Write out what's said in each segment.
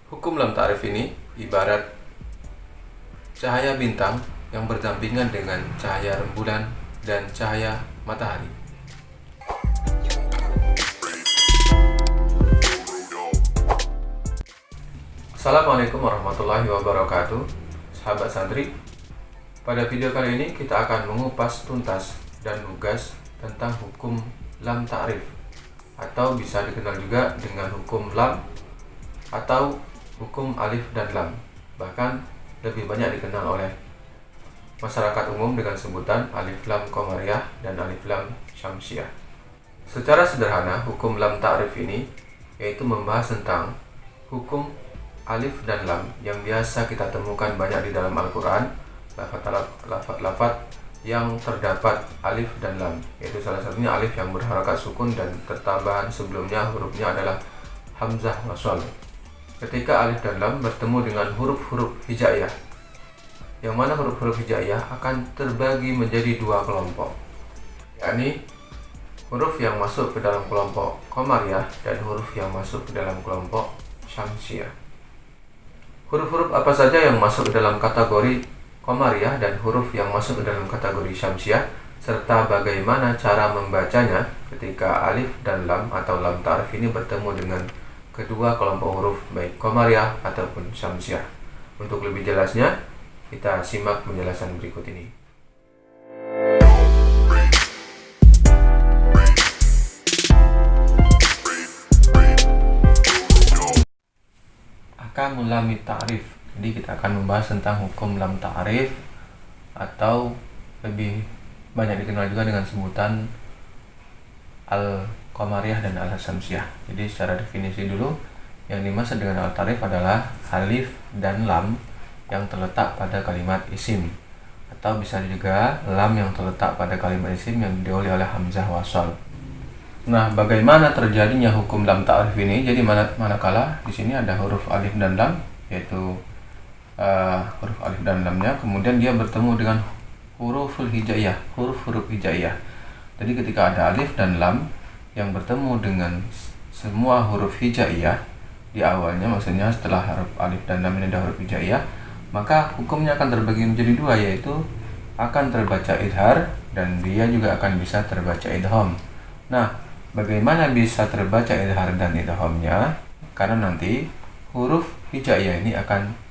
Hukum lam ta'rif ini ibarat cahaya bintang yang berdampingan dengan cahaya rembulan dan cahaya matahari. Assalamualaikum warahmatullahi wabarakatuh, sahabat santri. Pada video kali ini kita akan mengupas tuntas dan lugas tentang hukum lam ta'rif, atau bisa dikenal juga dengan hukum lam atau hukum alif dan lam. Bahkan lebih banyak dikenal oleh masyarakat umum dengan sebutan alif lam qamariyah dan alif lam syamsiyah. Secara sederhana, hukum lam ta'rif ini yaitu membahas tentang hukum alif dan lam yang biasa kita temukan banyak di dalam Al-Quran, lafaz-lafaz yang terdapat alif dan lam, yaitu salah satunya alif yang berharakat sukun dan tertambahan sebelumnya hurufnya adalah hamzah wasal. Ketika alif dan lam bertemu dengan huruf-huruf hijaiyah, yang mana huruf-huruf hijaiyah akan terbagi menjadi dua kelompok, yakni huruf yang masuk ke dalam kelompok qamariyah dan huruf yang masuk ke dalam kelompok syamsiyah. Huruf-huruf apa saja yang masuk ke dalam kategori qamariyah dan huruf yang masuk ke dalam kategori syamsiyah, serta bagaimana cara membacanya ketika alif dan lam atau lam ta'rif ini bertemu dengan kedua kelompok huruf baik qamariyah ataupun syamsiyah. Untuk lebih jelasnya, kita simak penjelasan berikut ini. Ahkamul lam ta'rif. Jadi kita akan membahas tentang hukum lam ta'rif, atau lebih banyak dikenal juga dengan sebutan al-qamariyah dan al-syamsiyah. Jadi secara definisi dulu, yang dimaksud dengan al-ta'rif adalah alif dan lam yang terletak pada kalimat isim, atau bisa juga lam yang terletak pada kalimat isim yang diawali oleh hamzah wasal. Nah, bagaimana terjadinya hukum lam ta'rif ini? Jadi manakala di sini ada huruf alif dan lam, yaitu huruf alif dan lamnya, kemudian dia bertemu dengan huruful hijaiyah, huruf-huruf hijaiyah. Jadi ketika ada alif dan lam yang bertemu dengan semua huruf hijaiyah di awalnya, maksudnya setelah huruf alif dan lam ini ada huruf hijaiyah, maka hukumnya akan terbagi menjadi dua, yaitu akan terbaca idhar dan dia juga akan bisa terbaca idham. Nah, bagaimana bisa terbaca idhar dan idhamnya? Karena nanti huruf hijaiyah ini akan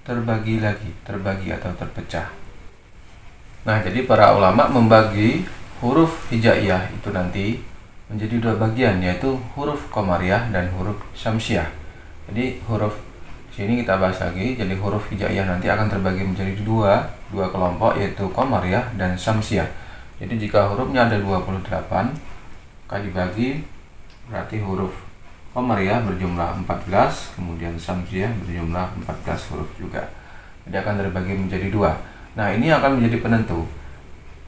terbagi atau terpecah. Nah, jadi para ulama membagi huruf hijaiyah itu nanti menjadi dua bagian, yaitu huruf qamariyah dan huruf syamsiyah. Jadi huruf sini kita bahas lagi. Jadi huruf hijaiyah nanti akan terbagi menjadi dua kelompok, yaitu qamariyah dan syamsiyah. Jadi jika hurufnya ada 28, maka dibagi, berarti huruf qamariyah berjumlah 14, kemudian syamsiyah berjumlah 14 huruf juga. Jadi akan terbagi menjadi dua. Nah, ini akan menjadi penentu.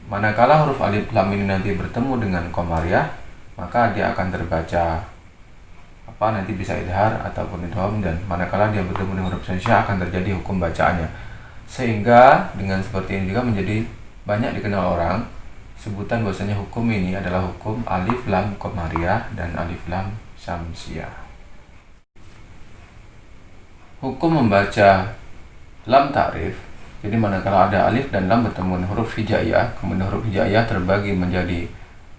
Manakala huruf alif lam ini nanti bertemu dengan qamariyah, maka dia akan terbaca nanti bisa idhar ataupun idham, dan manakala dia bertemu dengan huruf syamsiyah akan terjadi hukum bacaannya. Sehingga dengan seperti ini juga menjadi banyak dikenal orang sebutan bahwasanya hukum ini adalah hukum alif lam qamariyah dan alif lam syamsiyah. Hukum membaca lam ta'rif, jadi manakala ada alif dan lam bertemu dengan huruf hijaiyah, kemudian huruf hijaiyah terbagi menjadi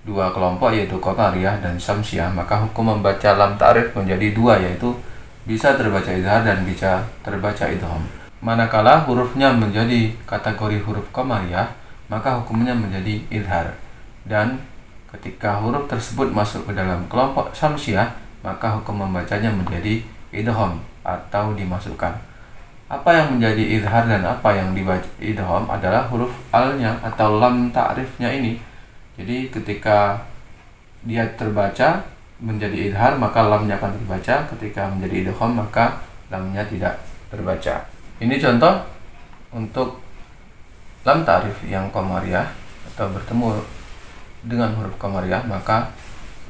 dua kelompok, yaitu qamariyah dan syamsiyah, maka hukum membaca lam ta'rif menjadi dua, yaitu bisa terbaca idhar dan bisa terbaca idham. Manakala hurufnya menjadi kategori huruf qamariyah, maka hukumnya menjadi idhar, dan ketika huruf tersebut masuk ke dalam kelompok syamsiyah, maka hukum membacanya menjadi idham atau dimasukkan. Apa yang menjadi idhar dan apa yang dibaca idham adalah huruf al-nya atau lam ta'rifnya ini. Jadi ketika dia terbaca menjadi idhar, maka lamnya akan terbaca. Ketika menjadi idgham, maka lamnya tidak terbaca. Ini contoh untuk lam ta'rif yang qamariyah atau bertemu dengan huruf qamariyah, maka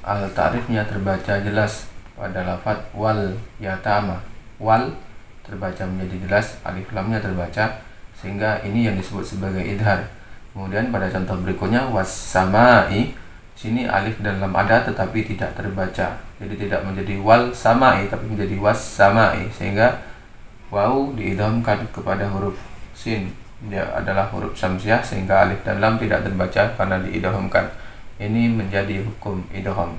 al ta'rifnya terbaca jelas pada lafaz wal yatama. Wal terbaca menjadi jelas, alif lamnya terbaca, sehingga ini yang disebut sebagai idhar. Kemudian pada contoh berikutnya was-samai, sini alif dan lam ada tetapi tidak terbaca. Jadi tidak menjadi wal samai tapi menjadi was samai, sehingga waw diidhamkan kepada huruf sin. Dia adalah huruf syamsiah sehingga alif dan lam tidak terbaca karena diidhamkan. Ini menjadi hukum idgham.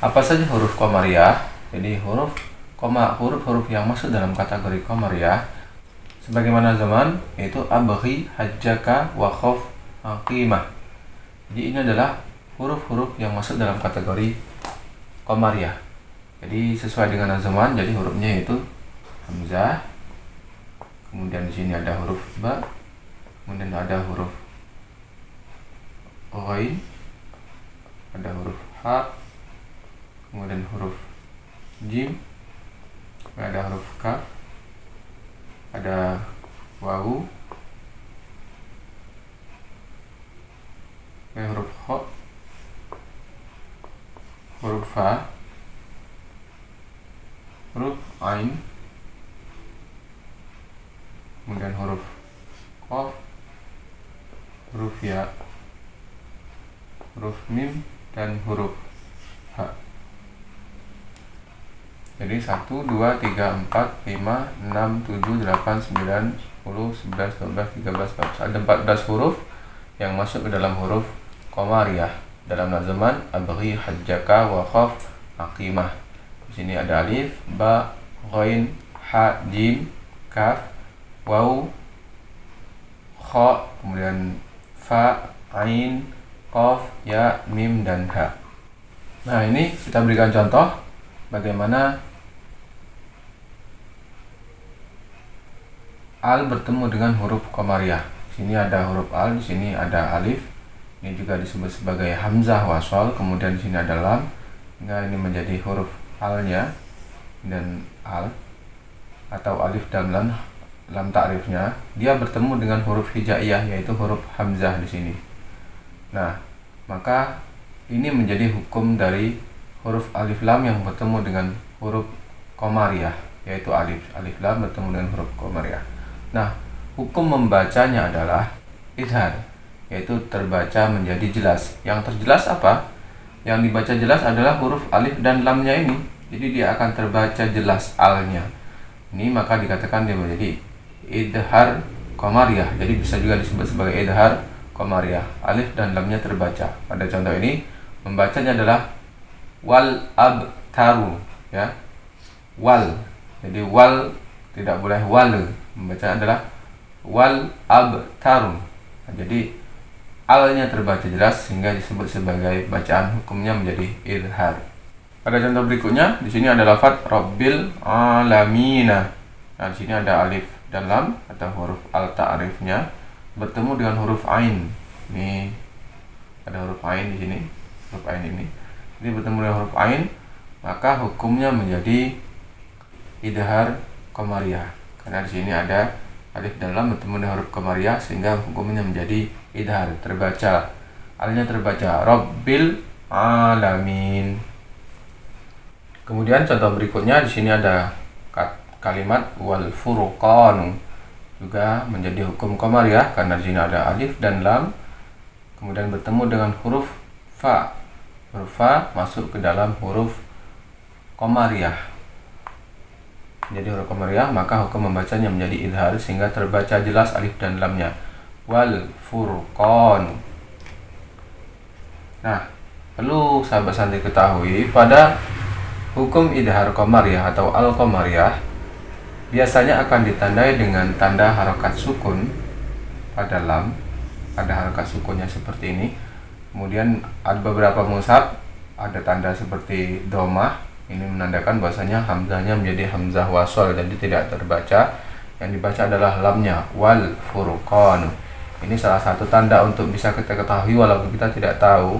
Apa saja huruf qamariyah? Jadi huruf-huruf yang masuk dalam kategori qamariyah sebagaimana zaman yaitu abghi, hajjaka, wa khaf, aqimah. Jadi ini adalah huruf-huruf yang masuk dalam kategori qamariyah. Jadi sesuai dengan zaman, jadi hurufnya yaitu hamzah, kemudian di sini ada huruf ba, kemudian ada huruf ghain, ada huruf ha, kemudian huruf jim, ada huruf kaf, ada wawu, huruf kha, huruf fa, huruf ain, kemudian huruf qaf, huruf ya, huruf mim, dan huruf ha. Jadi 1, 2, 3, 4, 5, 6, 7, 8, 9, 10, 11, 12, 13, 14. Ada 14 huruf yang masuk ke dalam huruf qamariyah. Dalam nazaman abghi, hajjaka, wa khaf, aqimah. Di sini ada alif, ba, ghain, ha, jim, kaf, waw, kha, kemudian fa, ain, qaf, ya, mim, dan ha. Nah, ini kita berikan contoh bagaimana al bertemu dengan huruf qamariyah. Di sini ada huruf al, di sini ada alif. Ini juga disebut sebagai hamzah wasol, kemudian di sini ada lam. Hingga ini menjadi huruf alnya dan al atau alif dan lam ta'rifnya. Dia bertemu dengan huruf hijaiyah yaitu huruf hamzah di sini. Nah, maka ini menjadi hukum dari huruf alif lam yang bertemu dengan huruf qamariyah yaitu alif lam bertemu dengan huruf qamariyah. Nah, hukum membacanya adalah idhar, yaitu terbaca menjadi jelas. Yang terjelas apa? Yang dibaca jelas adalah huruf alif dan lamnya ini. Jadi dia akan terbaca jelas alnya. Ini maka dikatakan dia menjadi idhar qamariyah. Jadi bisa juga disebut sebagai idhar qamariyah. Alif dan lamnya terbaca. Pada contoh ini membacanya adalah wal abtaru, ya. Wal. Jadi wal tidak boleh wal. Membacanya adalah wal abtaru. Nah, jadi alnya terbaca jelas sehingga disebut sebagai bacaan, hukumnya menjadi idhar. Pada contoh berikutnya, di sini ada lafaz rabbil alamina. Nah, di sini ada alif dan lam atau huruf al ta'rifnya bertemu dengan huruf ain. Ini ada huruf ain di sini, huruf ain ini. Jadi bertemu dengan huruf ain, maka hukumnya menjadi idhar qamariyah. Karena di sini ada alif dan lam bertemu dengan huruf qamariyah sehingga hukumnya menjadi idhar, terbaca. Alnya terbaca rabbil alamin. Kemudian contoh berikutnya di sini ada kalimat wal furqan, juga menjadi hukum qamariyah karena di sini ada alif dan lam kemudian bertemu dengan huruf fa. Huruf fa masuk ke dalam huruf qamariyah. Jadi huruf qamariyah, maka hukum membacanya menjadi idhar sehingga terbaca jelas alif dan lamnya. Wal furqan. Nah, perlu sahabat santri ketahui pada hukum idhar qamariyah atau al qamariyah biasanya akan ditandai dengan tanda harokat sukun pada lam. Ada harokat sukunnya seperti ini. Kemudian ada beberapa mushaf ada tanda seperti domah. Ini menandakan bahwasanya hamzahnya menjadi hamzah wasol, jadi tidak terbaca. Yang dibaca adalah lamnya wal furqan. Ini salah satu tanda untuk bisa kita ketahui walaupun kita tidak tahu.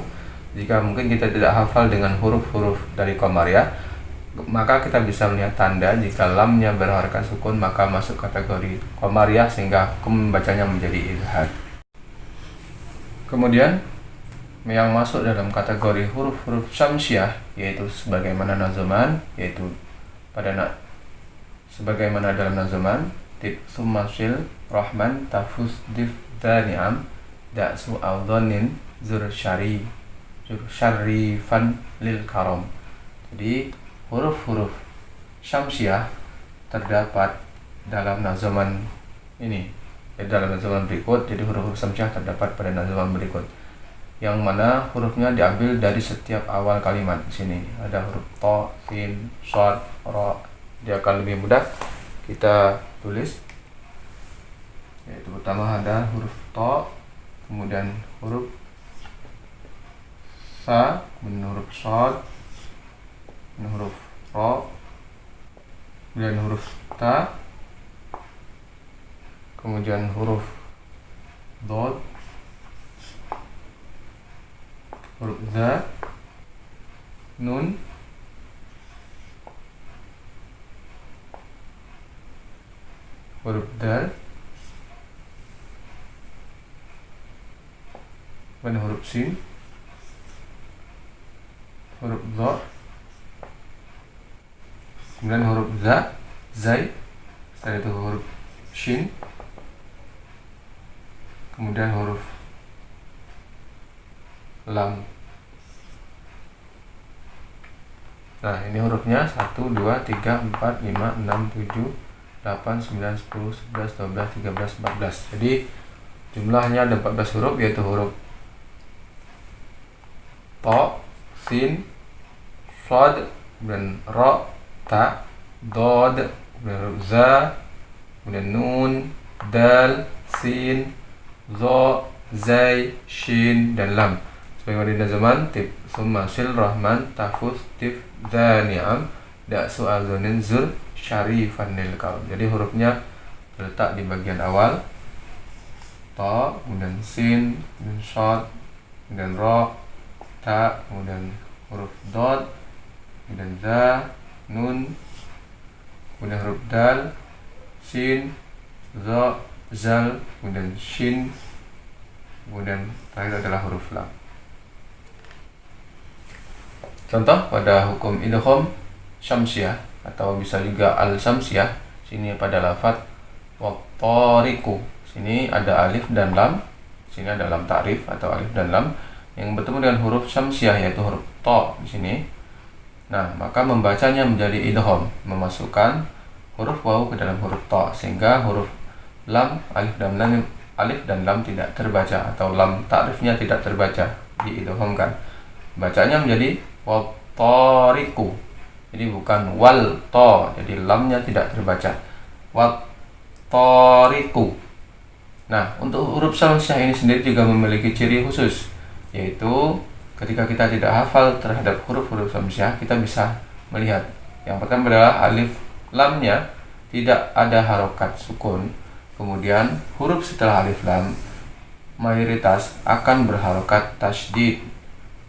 Jika mungkin kita tidak hafal dengan huruf-huruf dari qamariyah, maka kita bisa melihat tanda jika lamnya berharokat sukun maka masuk kategori qamariyah sehingga hukum membacanya menjadi idhar. Kemudian yang masuk dalam kategori huruf-huruf syamsiah yaitu sebagaimana nazaman, yaitu sebagaimana dalam nazaman tib summasil rahman tafus dif dani'am da'su al-dhanin zur syari syarifan lil karam. Jadi huruf-huruf syamsiah terdapat dalam nazaman ini, dalam nazaman berikut. Jadi huruf-huruf syamsiah terdapat pada nazaman berikut, yang mana hurufnya diambil dari setiap awal kalimat. Di sini ada huruf to, sin, shad, ra. Dia akan lebih mudah kita tulis. Yaitu pertama ada huruf to, kemudian huruf sa, kemudian huruf shad, kemudian huruf ra, kemudian huruf ta, kemudian huruf dod, huruf za, nun, huruf dal, kemudian huruf sin, huruf dha, kemudian huruf za, zai, setelah itu huruf shin, kemudian huruf lam. Nah, ini hurufnya 1, 2, 3, 4, 5, 6, 7, 8, 9, 10, 11, 12, 13, 14. Jadi jumlahnya ada 14 huruf, yaitu huruf to, sin, shad, kemudian ra, ta, dod, kemudian huruf za, kemudian nun, dal, sin, zo, zai, shin, dan lam. Sebagaimana di zaman tip summa sil rahman tafus tif dzani'am da su'azonin zur syarifan lil kaum. Jadi hurufnya terletak di bagian awal, to, kemudian sin, kemudian shad, kemudian ra, ta, kemudian huruf dod, kemudian za, nun, kemudian huruf dal, sin, zo, zal, kemudian shin, kemudian terakhir adalah huruf lam. Contoh pada hukum idgham syamsiah atau bisa juga al-syamsiah. Sini pada lafaz wattariqu. Sini ada alif dan lam. Sini ada lam ta'rif atau alif dan lam yang bertemu dengan huruf syamsiah, yaitu huruf ta di sini. Nah, maka membacanya menjadi idgham, memasukkan huruf waw ke dalam huruf ta, sehingga huruf lam, alif dan lam tidak terbaca, atau lam ta'rifnya tidak terbaca, diidghamkan. Bacanya menjadi wattariqu. Jadi bukan wal to, jadi lamnya tidak terbaca. Wattariqu. Nah, untuk huruf syamsiah ini sendiri juga memiliki ciri khusus, yaitu ketika kita tidak hafal terhadap huruf-huruf syamsiah, kita bisa melihat. Yang pertama adalah alif lamnya tidak ada harokat sukun. Kemudian huruf setelah alif lam mayoritas akan berharokat tasydid.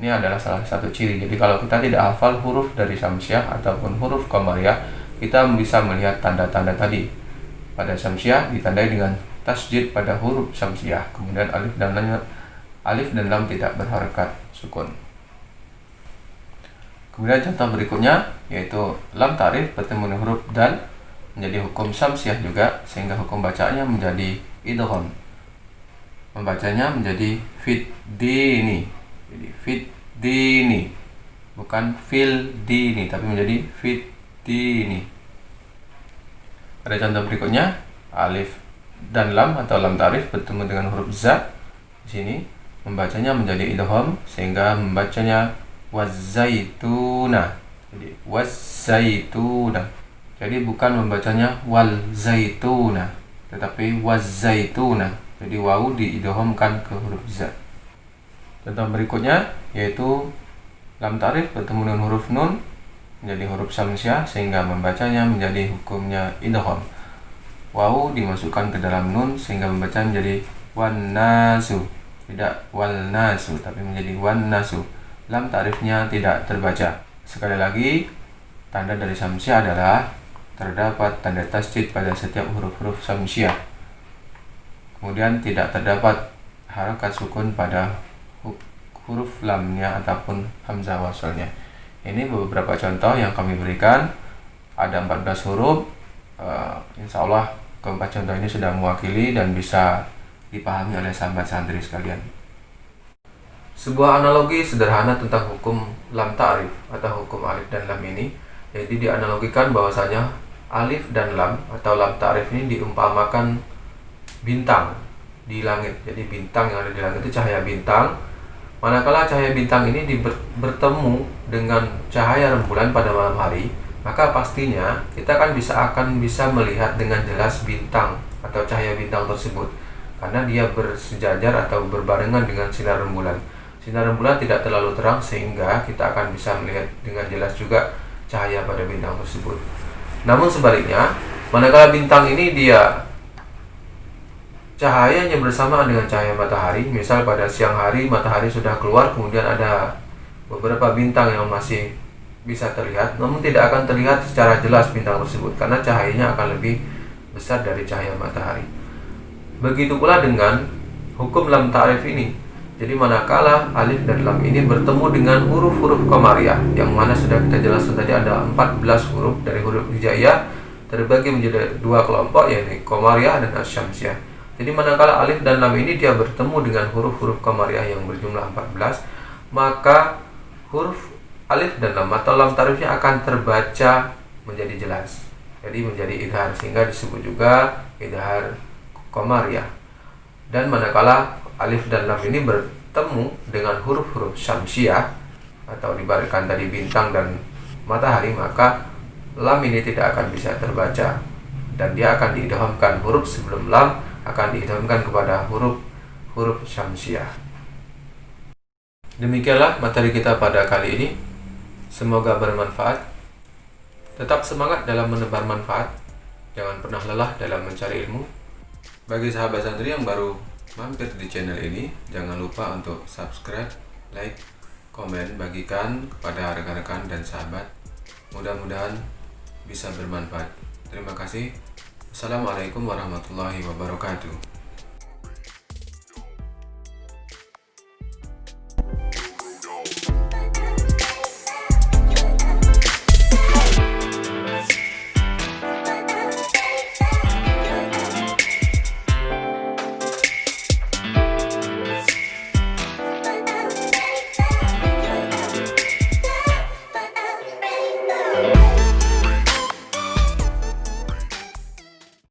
Ini adalah salah satu ciri. Jadi kalau kita tidak hafal huruf dari syamsiah ataupun huruf qamariyah, kita bisa melihat tanda-tanda tadi. Pada syamsiah ditandai dengan tasydid pada huruf syamsiah. Kemudian alif dan lam tidak berharokat sukun. Kemudian contoh berikutnya yaitu lam ta'rif bertemu dengan huruf dal menjadi hukum syamsiah juga, sehingga hukum bacaannya menjadi idgham. Membacanya menjadi fit dini. Jadi fit dini, bukan fil dini, tapi menjadi fit dini. Pada contoh berikutnya, alif dan lam atau lam ta'rif bertemu dengan huruf za. Di sini membacanya menjadi idgham, sehingga membacanya wazaituna. Jadi wazaituna. Jadi bukan membacanya wal zaituna, tetapi wazaituna. Jadi wawu diidghamkan ke huruf za. Contoh berikutnya yaitu lam ta'rif bertemu dengan huruf nun menjadi huruf syamsiah, sehingga membacanya menjadi hukumnya idgham. Wawu dimasukkan ke dalam nun sehingga membacanya menjadi wan nasu, tidak wal nasu tapi menjadi wan nasu. Lam ta'rifnya tidak terbaca. Sekali lagi, tanda dari syamsiah adalah terdapat tanda tasydid pada setiap huruf-huruf syamsiah. Kemudian tidak terdapat harokat sukun pada huruf lamnya ataupun hamzah wasalnya. Ini beberapa contoh yang kami berikan. Ada 14 huruf. Insya Allah keempat contoh ini sudah mewakili dan bisa dipahami oleh sahabat santri sekalian. Sebuah analogi sederhana tentang hukum lam ta'rif atau hukum alif dan lam ini, jadi dianalogikan bahwasanya alif dan lam atau lam ta'rif ini diumpamakan bintang di langit. Jadi bintang yang ada di langit itu cahaya bintang. Manakala cahaya bintang ini bertemu dengan cahaya rembulan pada malam hari, maka pastinya kita akan bisa melihat dengan jelas bintang atau cahaya bintang tersebut, karena dia bersejajar atau berbarengan dengan sinar rembulan. Sinar rembulan tidak terlalu terang sehingga kita akan bisa melihat dengan jelas juga cahaya pada bintang tersebut. Namun sebaliknya, manakala bintang ini dia cahayanya bersamaan dengan cahaya matahari, misal pada siang hari matahari sudah keluar, kemudian ada beberapa bintang yang masih bisa terlihat, namun tidak akan terlihat secara jelas bintang tersebut karena cahayanya akan lebih besar dari cahaya matahari. Begitu pula dengan hukum lam ta'rif ini. Jadi manakala alif dan lam ini bertemu dengan huruf-huruf qamariyah, yang mana sudah kita jelaskan tadi ada 14 huruf dari huruf hijaiyah terbagi menjadi dua kelompok, yaitu qamariyah dan asyamsiyah. Jadi manakala alif dan lam ini dia bertemu dengan huruf-huruf qamariyah yang berjumlah 14, maka huruf alif dan lam atau lam ta'rifnya akan terbaca menjadi jelas. Jadi menjadi idhar, sehingga disebut juga idhar qamariyah. Dan manakala alif dan lam ini bertemu dengan huruf-huruf syamsiyah atau dibalikkan tadi bintang dan matahari, maka lam ini tidak akan bisa terbaca dan dia akan diidghamkan, huruf sebelum lam akan diidghamkan kepada huruf syamsiyah. Demikianlah materi kita pada kali ini. Semoga bermanfaat. Tetap semangat dalam menebar manfaat. Jangan pernah lelah dalam mencari ilmu. Bagi sahabat santri yang baru mampir di channel ini, jangan lupa untuk subscribe, like, komen, bagikan kepada rekan-rekan dan sahabat. Mudah-mudahan bisa bermanfaat. Terima kasih. Assalamualaikum warahmatullahi wabarakatuh.